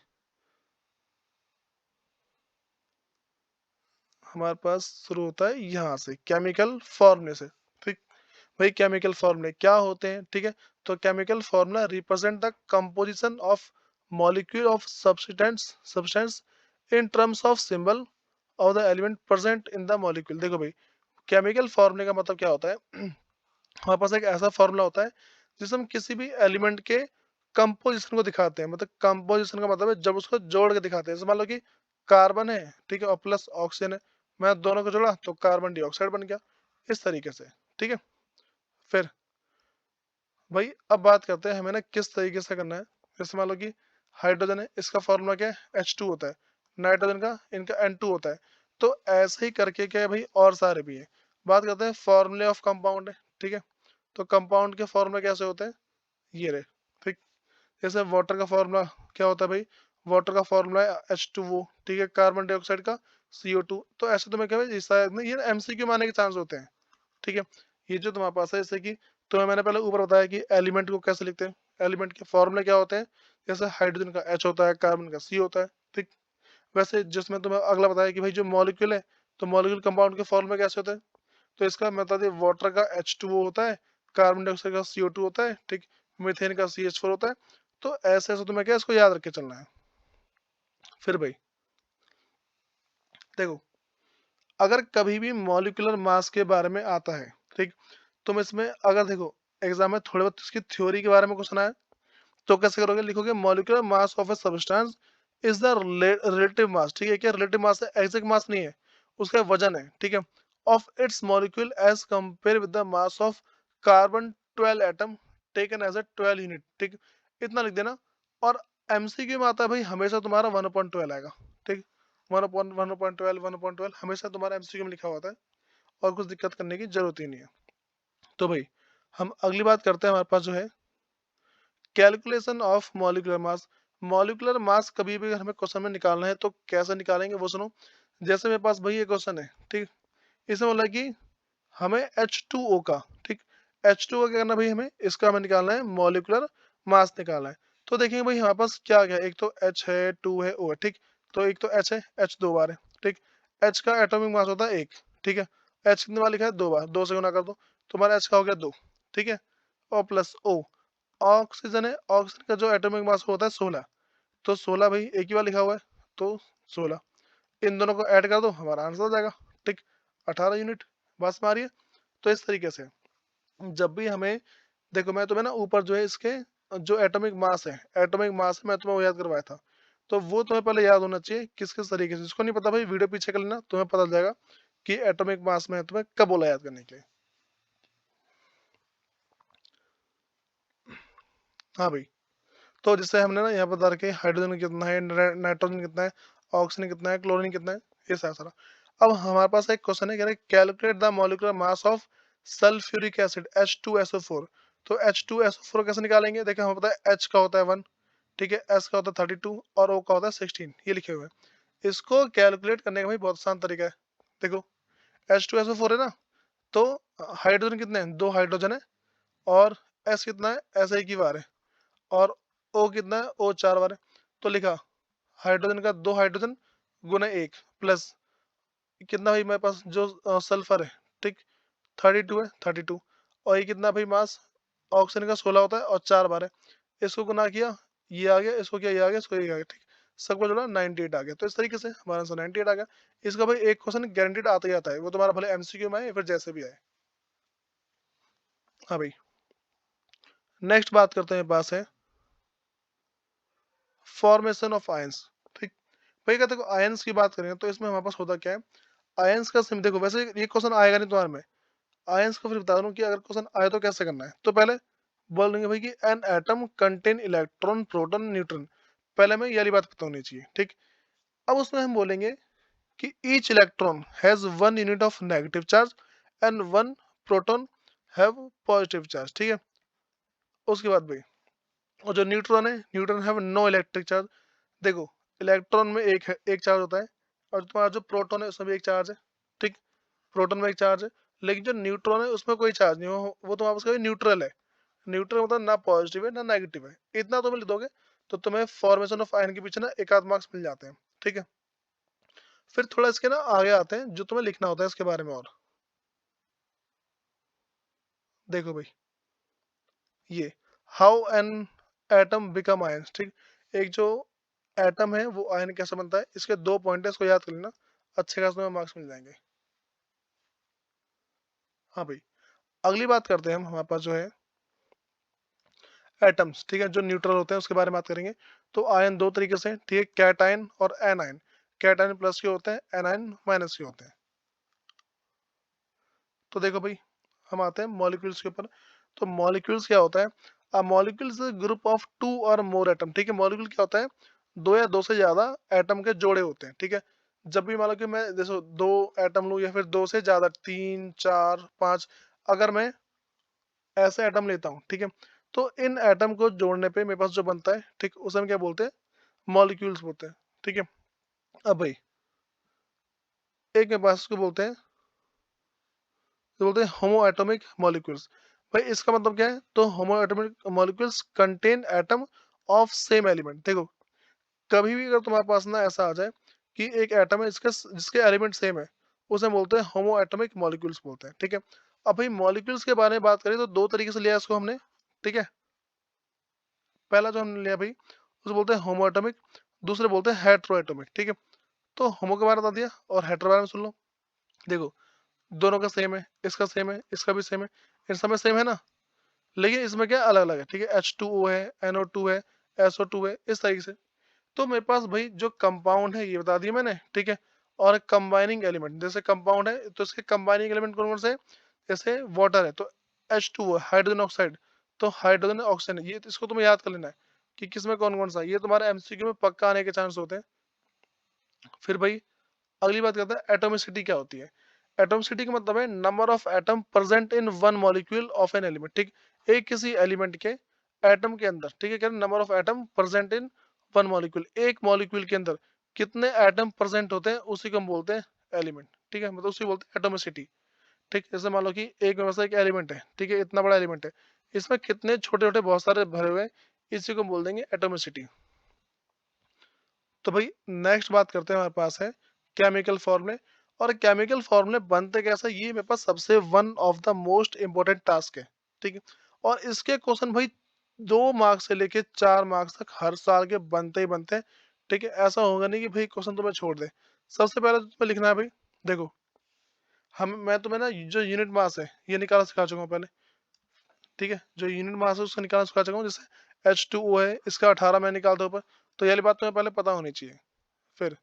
हमारे पास शुरू होता है यहाँ से, केमिकल फॉर्मूले से, ठीक? भाई केमिकल फॉर्मूले क्या होते हैं, ठीक है? तो chemical formula represent the composition of molecule of substance substance in terms of symbol of the element present in the molecule. देखो भाई, केमिकल फॉर्मूले का मतलब क्या होता है? हमारे पास एक ऐसा फॉर्मूला होता है जिसमें हम किसी भी एलिमेंट के कंपोजिशन को दिखाते हैं। मतलब कंपोजिशन का मतलब है जब उसको जोड़ के दिखाते हैं। जैसे मान लो कि कार्बन है, ठीक है, और प्लस ऑक्सीजन है, मैं दोनों को जोड़ा तो कार्बन डाइऑक्साइड बन गया, इस तरीके से, ठीक है? फिर भाई अब बात करते हैं हमें ना किस तरीके से करना है। जैसे मान लो कि हाइड्रोजन है, इसका फॉर्मूला क्या है? H2 होता है। नाइट्रोजन का इनका N2 होता है। तो ऐसे ही करके क्या है भाई, और सारे भी है। बात करते हैं फॉर्मूले ऑफ कंपाउंड है, ठीक है? तो कंपाउंड के फॉर्मूले कैसे होते हैं? ये रहे, ठीक? जैसे वाटर का फॉर्मूला क्या होता है भाई? वाटर का फॉर्मूला है H2O, ठीक है? कार्बन डाइऑक्साइड का CO2। तो ऐसे तुम्हें क्या है, शायद ना ये MCQ में आने के चांस होते हैं, ठीक है? ये जो तुम्हारे पास है, जैसे कि तुम्हें मैंने पहले ऊपर बताया कि एलिमेंट को कैसे लिखते हैं, एलिमेंट के फॉर्मूले क्या होते हैं। जैसे हाइड्रोजन का H होता है, कार्बन का C होता है, ठीक? वैसे जिसमें तुम्हें अगला बताया कि भाई जो मॉलिक्यूल है, तो मॉलिक्यूल कंपाउंड के फॉर्मूले कैसे होते हैं। तो इसका मैं बता दिया, वाटर का H2O होता है, कार्बन डाइऑक्साइड का CO2 होता है, ठीक? मीथेन का CH4 होता है। तो ऐसे ऐसे तुम्हें क्या इसको याद रख के चलना है। फिर भाई देखो, अगर कभी भी मॉलिक्यूलर मास के बारे में आता है, ठीक, तुम इसमें अगर देखो एग्जाम में थोड़े बहुत इसकी थ्योरी के बारे में क्वेश्चन आया, तो कैसे करोगे? लिखोगे molecular mass of a substance is the relative mass, ठीक है? क्या रिलेटिव मास है, एग्जैक्ट मास नहीं है, उसका वजन है, ठीक है, of its molecule as compare with the mass of carbon 12 atom taken as a 12 unit, ठीक? इतना लिख देना। और एमसीक्यू में आता है भाई, हमेशा तुम्हारा 1/12 आएगा, ठीक? 1/1.12 हमेशा तुम्हारा एमसीक्यू में लिखा हुआ था, और कुछ दिक्कत करने की जरूरत ही नहीं है। तो भाई हम अगली बात करते हैं, हमारे पास जो है calculation of molecular mass. Molecular mass कभी भी अगर हमें क्वेश्चन में निकालना है तो कैसे निकालेंगे वो सुनो। जैसे मेरे पास भाई ये क्वेश्चन है, ठीक, इसमें बोला कि हमें H2O का, ठीक, H2O का क्या करना भाई, हमें इसका हमें निकालना है मॉलिक्यूलर मास निकालना है। तो देखेंगे भाई हमारे पास क्या क्या है, एक तो H है, 2 है, O है, ठीक? तो एक तो H है, H 2 बार है, ठीक? H का एटॉमिक मास होता है 1, ठीक है? H कितने बार लिखा है? 2 बार, 2 से गुना कर दो, तुम्हारा H का हो गया 2, ठीक है? और प्लस O, ऑक्सीजन है, ऑक्सीजन का जो एटॉमिक मास होता है 16, तो 16 भाई एक ही बार लिखा हुआ है, तो 16, इन दोनों को ऐड कर दो, हमारा आंसर आ जाएगा, ठीक, 18 यूनिट। बस मारिए। तो इस तरीके से जब भी हमें, देखो मैं तुम्हें ना ऊपर जो है इसके जो एटॉमिक मास है मैं तुम्हें वो याद करवाया था, तो वो तुम्हें पहले याद होना चाहिए किस किस तरीके से। जिसको नहीं पता भाई वीडियो पीछे कर लेना, तुम्हें पता चल जाएगा कि एटॉमिक मास में तुम्हें कब बोला याद करने के लिए। हाँ भाई, तो जैसे हमने ना यहाँ पर बता रखे हाइड्रोजन कितना है, नाइट्रोजन कितना है, ऑक्सीजन कितना है, क्लोरीन कितना है, ये सारा। अब हमारे पास एक क्वेश्चन है, कह रहे calculate the molecular mass of sulphuric acid H2SO4। तो H2SO4 कैसे निकालेंगे? देखिए हमें पता है H का होता है 1, ठीक है, S का होता है 32 और O का होता है 16, ये लिखे हुए हैं। इसको कैलकुलेट करने का भाई बहुत आसान तरीका है। देखो H2SO4 है ना, तो हाइड्रोजन कितने हैं, 2 हाइड्रोजन है, और S कितना है, S एक ही बार है, और O कितना है, O 4 बार है। तो लिखा हाइड्रोजन का 2 हाइड्रोजन गुना 1 प्लस कितना भाई मेरे पास जो सल्फर है, ठीक, 32 है, 32, और ये कितना भाई मास ऑक्सीजन का 16 होता है और 4 बार है। इसको गुना किया, ये आ गया, इसको किया, ये आ गया, इसको ये आ गया, ठीक, सबको जोड़ा 98 आ गया। तो इस तरीके से हमारा आंसर 98 आ गया। इसका भाई एक क्वेश्चन गारंटीड आता ही आता है, वो तुम्हारा भले एमसीक्यू में आए या फिर जैसे भी आए। हाँ भाई, नेक्स्ट बात करते हैं, पास है फॉर्मेशन ऑफ आयंस। ठीक, भाई कहते देखो आयंस की बात करें तो इसमें हमारे पास होता क्या है, आयंस का सिम देखो, वैसे ये क्वेश्चन आएगा नहीं तुम्हारे में, आयंस को फिर बता दूं कि अगर क्वेश्चन आए तो कैसे करना है। तो पहले बोल देंगे भाई कि an atom contain electron proton neutron, पहले में ये वाली बात पता होनी चाहिए, ठीक। अब उसमें हम बोलेंगे कि each electron has 1 unit of negative charge and 1 proton have positive charge, ठीक है। उसके बाद भाई, और जो न्यूट्रॉन है, neutron have no electric charge. देखो इलेक्ट्रॉन में एक है, एक चार्ज होता है, और तुम्हारा जो प्रोटॉन है उसमें भी एक चार्ज है, ठीक, प्रोटॉन में एक चार्ज है। लेकिन जो न्यूट्रॉन है उसमें कोई चार्ज नहीं हो, वो तुम्हारा उसका न्यूट्रल है। न्यूट्रल मतलब ना पॉजिटिव है ना नेगेटिव है, इतना तुम्हें लिख दोगे तो तुम्हें फॉर्मेशन ऑफ आयन के पीछे ना एक आध मार्क्स मिल जाते हैं, ठीक है। फिर थोड़ा इसके ना आगे आते हैं जो तुम्हें लिखना होता है इसके बारे में। और देखो भाई, ये how an atom become ion, ठीक, एक जो एटम है वो आयन कैसे बनता है, इसके 2 पॉइंट है, इसको याद कर लेना, अच्छे खास तुम्हें मार्क्स मिल जाएंगे। हाँ भाई, अगली बात करते हैं हम, हमारे पास जो है एटम्स, ठीक है, जो न्यूट्रल होते हैं उसके बारे में बात करेंगे। तो आयन दो तरीके से, ठीक है, कैटायन और एनायन। कैटायन प्लस के होते हैं, एनायन माइनस के होते हैं। तो देखो भाई, हम आते हैं मॉलिक्यूल्स के ऊपर। तो मॉलिक्यूल्स क्या होता है, अ molecules group of 2 or more atom, ठीक है। मॉलिक्यूल क्या होता है, 2 या 2 से ज्यादा एटम के जोड़े होते हैं, ठीक है। जब भी मान लो कि मैं जैसे 2 एटम लूँ या फिर 2 से ज्यादा, 3, 4, 5, अगर मैं ऐसे एटम लेता हूँ, ठीक है, तो इन एटम को जोड़ने पे मेरे पास जो बनता है, ठीक, उसे हम क्या बोलते हैं, मॉलिक्यूल्स बोलते हैं, ठीक है। अब भाई, एक मेरे पास उसको बोलते हैं, तो बोलते हैं होमो एटॉमिक मॉलिक्यूल्स। भाई इसका मतलब क्या है, तो होमो atomic molecules contain atom of same element. देखो कभी भी अगर तुम्हारे पास ना ऐसा आ जाए कि एक एटम है जिसके जिसके एलिमेंट सेम है, उसे बोलते हैं होमो एटॉमिक मॉलिक्यूल्स बोलते हैं, ठीक है। अब भाई मॉलिक्यूल्स के बारे में बात करें तो दो तरीके से लिया इसको हमने, ठीक है। पहला जो हमने लिया भाई, उसे बोलते हैं होमो एटॉमिक, दूसरे बोलते हैं हेट्रो एटॉमिक, ठीक है। तो होमो के बारे में बता दिया, और हेट्रो बारे में सुन लो। देखो दोनों का सेम है, इसका सेम है, इसका भी सेम है, इन सब में सेम है ना, लेकिन इसमें क्या अलग अलग है, ठीक है। H2O है, NO2 है, SO2 है, इस तरीके से। तो मेरे पास भाई जो कंपाउंड है ये बता दिया मैंने, ठीक है। और कंबाइनिंग एलिमेंट, जैसे कंपाउंड है तो इसके कंबाइनिंग एलिमेंट कौन कौन से हैं? जैसे वाटर है तो H2O हाइड्रोजन ऑक्साइड, तो हाइड्रोजन ऑक्सीजन, ये तो इसको तुम्हें याद कर लेना है कि किसमें कौन कौन सा है। ये तुम्हारे एमसीक्यू में पक्का आने के चांस होते हैं। फिर भाई अगली बात करते हैं एटोमिसिटी क्या होती है। एटोमिसिटी का मतलब है number of atom present in one molecule of an element, ठीक। एक किसी एलिमेंट के एटम के अंदर, ठीक है, क्या number of atom present in one molecule, एक मॉलिक्यूल के अंदर कितने एटम प्रेजेंट होते हैं उसी को हम बोलते हैं एलिमेंट, ठीक है, मतलब उसी को बोलते हैं एटोमिसिटी, ठीक। जैसे मान लो कि एक में से एक एलिमेंट है, ठीक है, इतना बड़ा एलिमेंट है, इसमें कितने छोटे छोटे बहुत सारे भरे हुए हैं, इसी को हम बोल देंगे एटोमिसिटी। तो भाई नेक्स्ट बात करते हैं, हमारे पास है केमिकल फॉर्मूले। और केमिकल फॉर्मूले बनते कैसे, ये मेरे पास सबसे one of the most important task है, ठीक है। और इसके क्वेश्चन भाई 2 मार्क्स से लेके 4 मार्क्स तक हर साल के बनते ही बनते हैं, ठीक है। ऐसा होगा नहीं कि भाई क्वेश्चन तुम्हें छोड़ दे। सबसे पहले तो तुम्हें लिखना है भाई, देखो हम मैं तुम्हें ना जो यूनिट मास है ये निकालना सिखा चुका हूँ पहले, ठीक है। जो यूनिट मास है उसको निकालना सिखा चुका हूँ, जैसे H2O है, इसका 18 मैं निकालता हूँ ऊपर, तो ये वाली बात तुम्हें पहले पता होनी चाहिए। फिर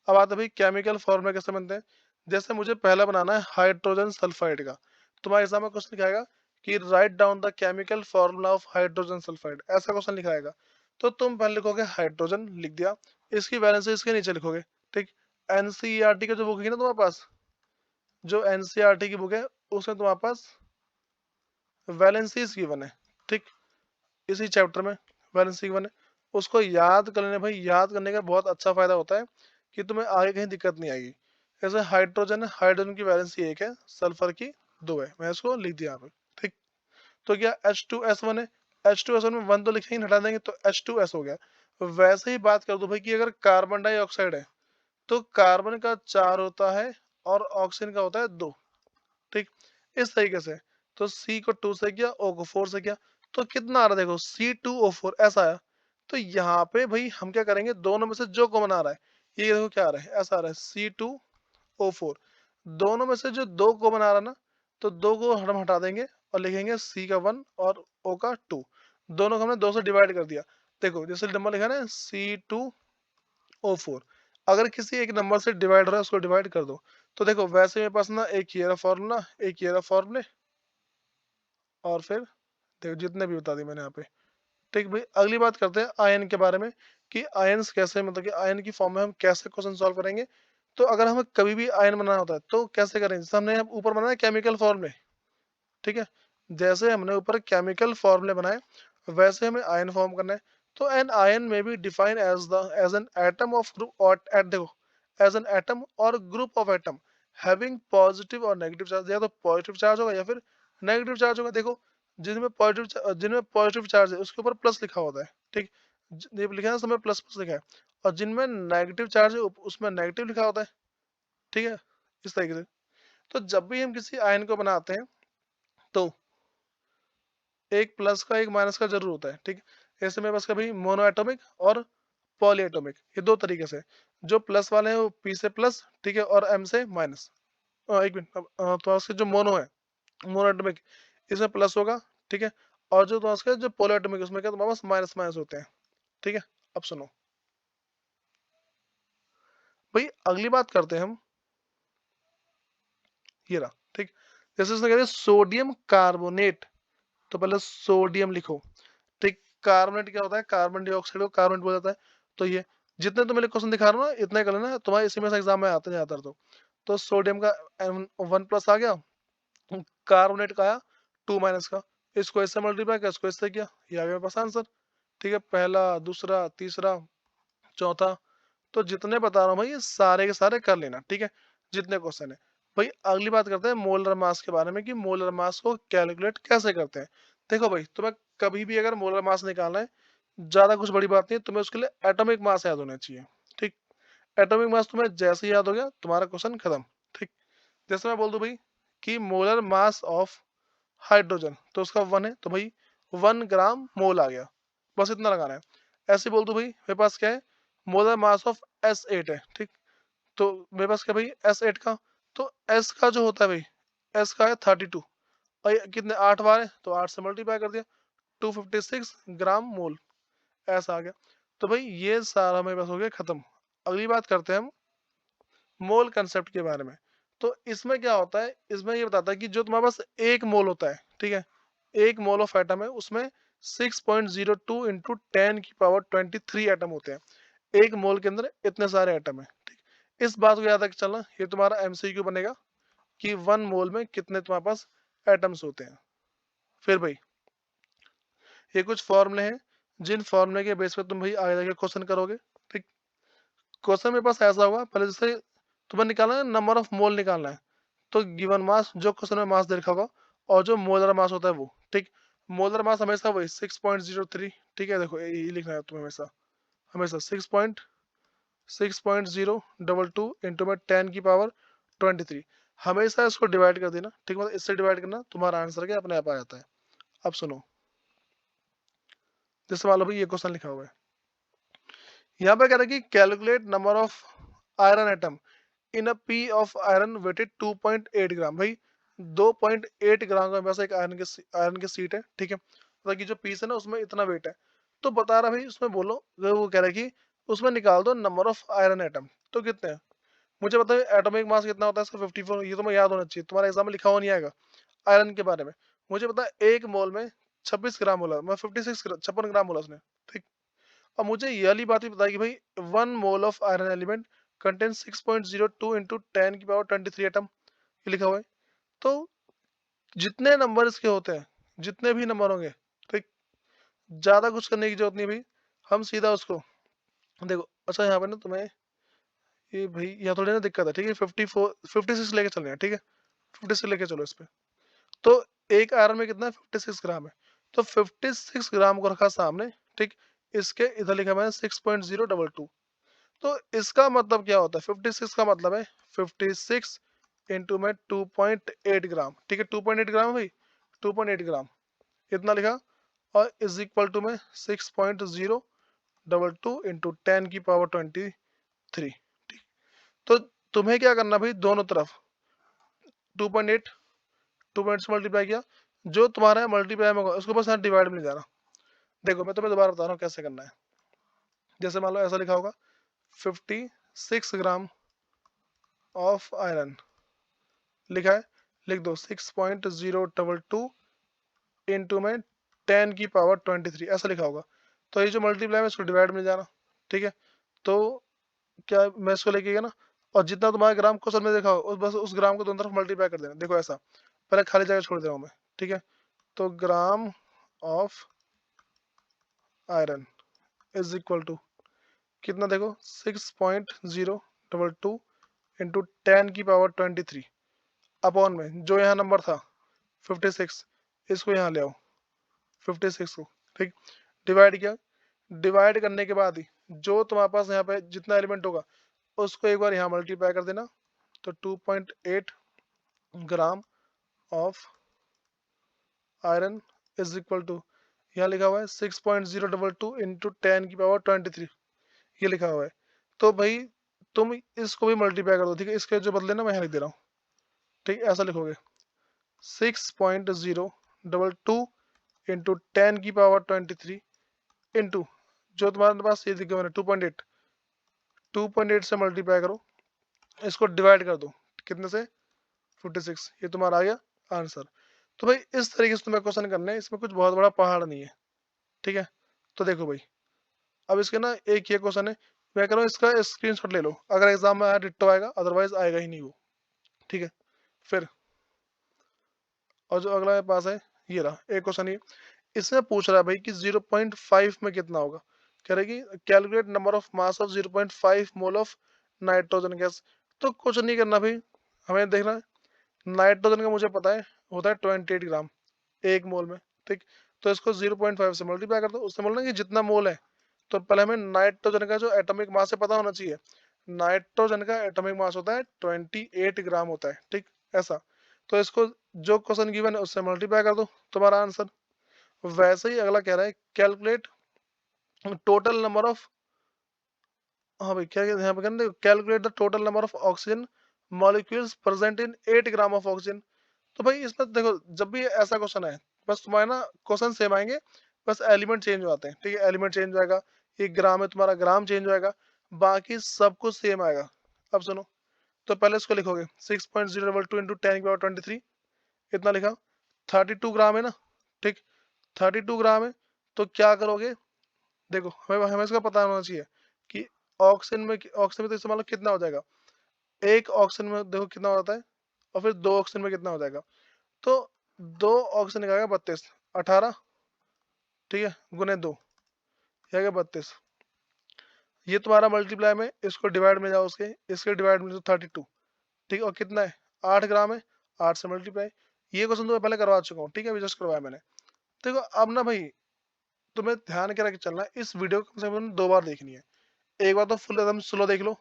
अब आता है भाई केमिकल फॉर्मूला कैसे बनते हैं। जैसे मुझे पहला बनाना है हाइड्रोजन सल्फाइड का, तुम्हारे एग्जाम में क्वेश्चन लिखाएगा कि write down the chemical formula of hydrogen sulphide, ऐसा क्वेश्चन लिखाएगा। तो तुम पहले लिखोगे हाइड्रोजन, लिख दिया, इसकी वैलेंसी इसके नीचे लिखोगे, ठीक। एनसीईआरटी का जो बुक है ना तुम्हारे पास, जो एनसीईआरटी की बुक है उसमें तुम्हारे पास वैलेंसीज गिवन है, ठीक। इसी चैप्टर में वैलेंसी गिवन है, उसको याद कर लेना भाई। याद करने का बहुत अच्छा फायदा होता है कि तुम्हें आगे कहीं दिक्कत नहीं आएगी। जैसे हाइड्रोजन है, हाइड्रोजन की वैलेंसी 1 है, सल्फर की 2 है, मैं इसको लिख दिया यहाँ पे। ठीक, तो क्या H2S1 है, H2S1 में 1 तो लिखेंगे, हटा देंगे तो H2S हो गया। वैसे ही बात कर दो भाई कि अगर कार्बन डाइऑक्साइड है तो कार्बन का 4 होता है और ऑक्सीजन का होता है 2। ठीक, इस तरीके से। तो C को 2 से किया, O को 4 से किया, तो कितना आ रहा है देखो, C2O4 ऐसा आया। तो यहाँ पे भाई हम क्या करेंगे, दोनों में से जो कॉमन आ रहा है, ये देखो क्या आ रहा है, ऐसा आ रहा है C2O4। दोनों में से जो 2 कॉमन आ रहा है ना, तो 2 को हम हटा देंगे और लिखेंगे C का 1 और O का 2। दोनों को हमने 2 से डिवाइड कर दिया। देखो जैसे नंबर लिखा है ना C2O4, अगर किसी एक नंबर से डिवाइड हो रहा है उसको डिवाइड कर दो। तो देखो वैसे मेरे पास ना एक ये रहा फॉर्मूला, एक ये रहा फॉर्मूले, और फिर देखो जितने भी बता दिए मैंने यहाँ पे। ठीक भाई, अगली बात करते हैं आयन के बारे में कि आयन्स कैसे, मतलब कि आयन की फॉर्म में हम कैसे क्वेश्चन सॉल्व करेंगे। तो अगर हमें कभी भी आयन बनाना होता है तो कैसे करेंगे, जैसे हमने ऊपर बनाया केमिकल फॉर्मूले। ठीक है, जैसे हमने ऊपर केमिकल फॉर्मूले बनाए वैसे हमें आयन फॉर्म करना है। तो an ion may be define as an atom of group, और एट देखो, एज एन एटम और group of atom having positive और नेगेटिव चार्ज, या तो पॉजिटिव चार्ज होगा या फिर नेगेटिव चार्ज होगा। देखो जिनमें पॉजिटिव चार्ज है उसके ऊपर प्लस लिखा होता है। ठीक, ये लिखा है उसमें प्लस प्लस लिखा है, और जिनमें नेगेटिव चार्ज है उसमें नेगेटिव लिखा होता है। ठीक है, इस तरीके से। तो जब भी हम किसी आयन को बनाते हैं तो एक प्लस का एक माइनस का जरूर होता है। ठीक, ऐसे में बस कभी मोनो एटॉमिक और पॉली एटॉमिक, ये दो तरीके से। जो प्लस वाले हैं वो पी से प्लस, ठीक है, और एम से माइनस। एक मिनट, तो उसके जो मोनो है, मोनो एटॉमिक, इसमें प्लस होगा। ठीक है, और जो तो उसके जो पॉली एटॉमिक उसमें क्या तुम्हारे पास माइनस माइनस होते हैं। ठीक है, अब सुनो भाई, अगली बात करते हैं हम, ये रहा। ठीक, जैसे इसने कहते हैं सोडियम कार्बोनेट, तो पहले सोडियम लिखो। ठीक, कार्बोनेट क्या होता है, कार्बन डाइऑक्साइड को कार्बोनेट बोला जाता है। तो ये जितने तो मेरे क्वेश्चन दिखा रहा हूँ ना, इतने कर लेना, तुम्हारे इसी में से एग्जाम में आते हैं ज्यादातर। तो सोडियम का 1 प्लस आ गया, कार्बोनेट का आया 2 माइनस का, इसको इससे मल्टीप्लाई किया, इसको इससे किया, ये आ गया मेरे पास आंसर। ठीक है, पहला, दूसरा, तीसरा, चौथा। तो जितने बता रहा हूँ भाई ये सारे के सारे कर लेना। ठीक है, जितने क्वेश्चन है। भाई अगली बात करते हैं मोलर मास के बारे में कि मोलर मास को कैलकुलेट कैसे करते हैं। देखो भाई, तुम्हें कभी भी अगर मोलर मास निकालना है, ज्यादा कुछ बड़ी बात नहीं है, तुम्हें उसके लिए एटॉमिक मास याद होना चाहिए। ठीक, एटॉमिक मास तुम्हें जैसे ही याद हो गया तुम्हारा क्वेश्चन खत्म। ठीक, जैसे मैं बोल दूं भाई कि मोलर मास ऑफ हाइड्रोजन, तो उसका 1 है, तो भाई 1 ग्राम मोल आ गया, बस इतना लगाना है। ऐसे बोल दो भाई मेरे पास क्या है, मोलर मास ऑफ S8 है। ठीक, तो मेरे पास क्या भाई S8 का, तो S का जो होता है भाई, S का है 32, और ये कितने 8 बार है, तो 8 से मल्टीप्लाई कर दिया, 256 ग्राम मोल, ऐसा आ गया। तो भाई ये सारा मेरे पास हो गया खत्म। अगली बात करते हैं हम मोल कंसेप्ट के बारे में। तो इसमें क्या होता है, इसमें ये बताता है कि जो तुम्हारे पास एक मोल होता है, ठीक है, एक मोल ऑफ एटम है, उसमें 6.02 इंटू 10 की पावर 23 एटम होते हैं। एक मोल के अंदर इतने सारे एटम है। ठीक, इस बात को याद रख चलना, ये तुम्हारा एमसीक्यू बनेगा कि 1 मोल में कितने तुम्हारे पास एटम्स होते हैं। फिर भाई ये कुछ फॉर्मूले हैं, जिन फॉर्मूले के बेस पे तुम भाई आगे जाके क्वेश्चन करोगे। ठीक, क्वेश्चन मेरे पास ऐसा होगा, पहले जैसे तुम्हें निकालना है नंबर ऑफ मोल निकालना है, तो गिवन मास, जो क्वेश्चन में मास दे रखा होगा, और जो मोलर मास होता है वो। ठीक, मोलर मास हमेशा वही 6.03। ठीक है, देखो ये लिखना है तुम्हें हमेशा, हमेशा 6.022 इंटू में 10 की पावर 23, हमेशा इसको डिवाइड कर देना। ठीक, मतलब इससे डिवाइड करना, तुम्हारा आंसर क्या अपने आप आ जाता है। अब सुनो, जैसे मान लो भाई ये क्वेश्चन लिखा हुआ है, यहाँ पे कह रहा है कि calculate number of iron atom in a piece of iron weighted 2.8 gram. भाई 2.8 ग्राम का वैसे एक आयरन की सीट है। ठीक है, मतलब कि जो पीस है ना उसमें इतना वेट है। तो बता रहा भाई उसमें बोलो, वो कह रहा है कि उसमें निकाल दो नंबर ऑफ आयरन एटम, तो कितने हैं। मुझे पता है एटॉमिक मास कितना होता है इसका 54, ये तो मैं याद होना चाहिए, तुम्हारे एग्जाम में लिखा हुआ नहीं आएगा आयरन के बारे में। मुझे पता है एक मोल में 26 ग्राम बोला, मैं 56 56 ग्राम बोला उसने। ठीक, अब मुझे ये वाली बात भी बताई कि भाई 1 mole of iron element contain 6.02 into 10 की पावर 23 एटम, ये लिखा हुआ है। तो जितने नंबर इसके होते हैं, जितने भी नंबर होंगे, ठीक, ज्यादा कुछ करने की जरूरत नहीं भाई, हम सीधा उसको देखो। अच्छा यहाँ पे ना तुम्हें ये भाई यहाँ थोड़ी ना दिक्कत है, ठीक है। 56 लेके चल रहे हैं, ठीक है। 56 लेके चलो इस पे। तो एक आयरन में कितना है, 56 ग्राम है। तो 56 ग्राम को रखा सामने, ठीक। इसके इधर लिखा मैंने 6.022। तो इसका मतलब क्या होता है, 56 का मतलब है 56 इंटू में 2.8 ग्राम, ठीक है। 2.8 ग्राम है भाई, 2.8 ग्राम इतना लिखा। और इज इक्वल टू में 6.022 इंटू 10 की पावर 23, ठीक। तो तुम्हें क्या करना भाई, दोनों तरफ 2.8, 2 से मल्टीप्लाई किया, जो तुम्हारा मल्टीप्लाई में होगा उसको बस यहाँ डिवाइड में ले जाना। देखो मैं तुम्हें दोबारा बता रहा हूँ कैसे करना है। जैसे मान लो ऐसा लिखा होगा 56 ग्राम ऑफ आयरन, लिखा है, लिख दो 6.022 इंटू में 10 की पावर 23, ऐसा लिखा होगा। तो ये जो मल्टीप्लाई में इसको डिवाइड में जाना, ठीक है। तो क्या मैं इसको लेके गया ना, और जितना तुम्हारा ग्राम क्वेश्चन में देखा हो बस उस ग्राम को दोनों तरफ मल्टीप्लाई कर देना। देखो ऐसा, पहले खाली जगह छोड़ दे रहा हूँ मैं, ठीक है। तो gram of iron is equal to कितना, देखो 6.022 इंटू 10 की पावर 23 अपॉन में जो यहाँ नंबर था 56, इसको यहाँ ले आओ 56 को, ठीक। डिवाइड किया, डिवाइड करने के बाद ही जो तुम्हारे पास यहाँ पे जितना एलिमेंट होगा उसको एक बार यहाँ मल्टीप्लाई कर देना। तो 2.8 gram of iron is equal to, यहाँ लिखा हुआ है 6.022 इंटू 10 की पावर 23, ये लिखा हुआ है। तो भाई तुम इसको भी मल्टीप्लाई कर दो, ठीक है। इसके जो बदले ना मैं यहाँ लिख दे रहा हूँ, ठीक, ऐसा लिखोगे 6.022 इंटू 10 की पावर 23 इंटू जो तुम्हारे पास ये लिखा मैंने 2.8, 2.8 से मल्टीप्लाई करो, इसको डिवाइड कर दो कितने से, 56, ये तुम्हारा आ गया आंसर। तो भाई इस तरीके से तुम्हें क्वेश्चन करना है, इसमें कुछ बहुत बड़ा पहाड़ नहीं है, ठीक है। तो देखो भाई, अब इसके ना एक ये क्वेश्चन है, मैं कह रहा हूँ इसका स्क्रीनशॉट ले लो, अगर एग्जाम में आया डिट्टो आएगा, अदरवाइज आएगा ही नहीं वो, ठीक है। फिर और जो अगला मेरे पास है, ये रहा एक क्वेश्चन, ये इसमें पूछ रहा है भाई कि 0.5 में कितना होगा। कह रहा है कि calculate number of mass of 0.5 mole of nitrogen gas. तो कुछ नहीं करना भाई, हमें देखना है नाइट्रोजन का मुझे पता है होता है 28 ग्राम एक मोल में, ठीक। तो इसको 0.5 से मल्टीप्लाई कर दो, उससे बोलना कि जितना मोल है। तो पहले हमें नाइट्रोजन का जो एटॉमिक मास है पता होना चाहिए। नाइट्रोजन का एटॉमिक मास होता है 28 ग्राम होता है, ठीक। ऐसा, तो इसको जो क्वेश्चन गिवन है उससे मल्टीप्लाई कर दो, तुम्हारा आंसर। वैसे ही अगला कह रहा है कैलकुलेट टोटल नंबर ऑफ, हाँ भाई क्या यहाँ पे कहना, calculate the total number of oxygen molecules present in 8 gram of oxygen. तो भाई इसमें देखो जब भी ऐसा क्वेश्चन है, बस तुम्हारे ना क्वेश्चन सेम आएंगे, बस एलिमेंट चेंज हो जाते हैं, ठीक है। एलिमेंट चेंज हो जाएगा, एक ग्राम है तुम्हारा, ग्राम चेंज हो जाएगा, बाकी सब कुछ सेम आएगा। अब सुनो, तो पहले इसको लिखोगे 6.022 इंटू 10 की पावर 23, इतना लिखा। 32 ग्राम है ना, ठीक। 32 ग्राम है, तो क्या करोगे, देखो हमें हमें इसका पता होना चाहिए कि ऑक्सीजन में तो इस्तेमाल कितना हो जाएगा, एक ऑक्सीजन में देखो कितना होता है, और फिर दो ऑक्सीजन में कितना हो जाएगा। तो दो ऑक्सीजन का 32, 18, ठीक है, गुने 2, यह आ गया 32। ये तुम्हारा मल्टीप्लाई में, इसको डिवाइड में जाओ, उसके इसके डिवाइड में तो 32, ठीक है। और कितना है, 8 ग्राम है, 8 से मल्टीप्लाई। ये क्वेश्चन तो मैं पहले करवा चुका हूँ, ठीक है, अभी जस्ट करवाया मैंने। देखो अब ना भाई तुम्हें ध्यान के रख के चलना है, इस वीडियो को कम से कम 2 बार देखनी है। एक बार तो फुल एकदम स्लो देख लो,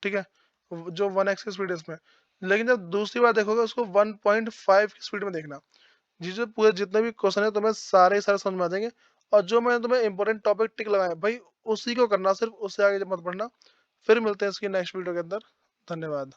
ठीक है, जो 1x की स्पीड है इसमें। लेकिन जब दूसरी बार देखोगे उसको 1.5 की स्पीड में देखना। जी जो पूरे जितने भी क्वेश्चन है तुम्हें सारे सारे समझ में आ जाएंगे। और जो मैंने तुम्हें इंपॉर्टेंट टॉपिक टिक लगाए भाई उसी को करना, सिर्फ उससे आगे मत बढ़ना। फिर मिलते हैं इसकी नेक्स्ट वीडियो के अंदर। धन्यवाद।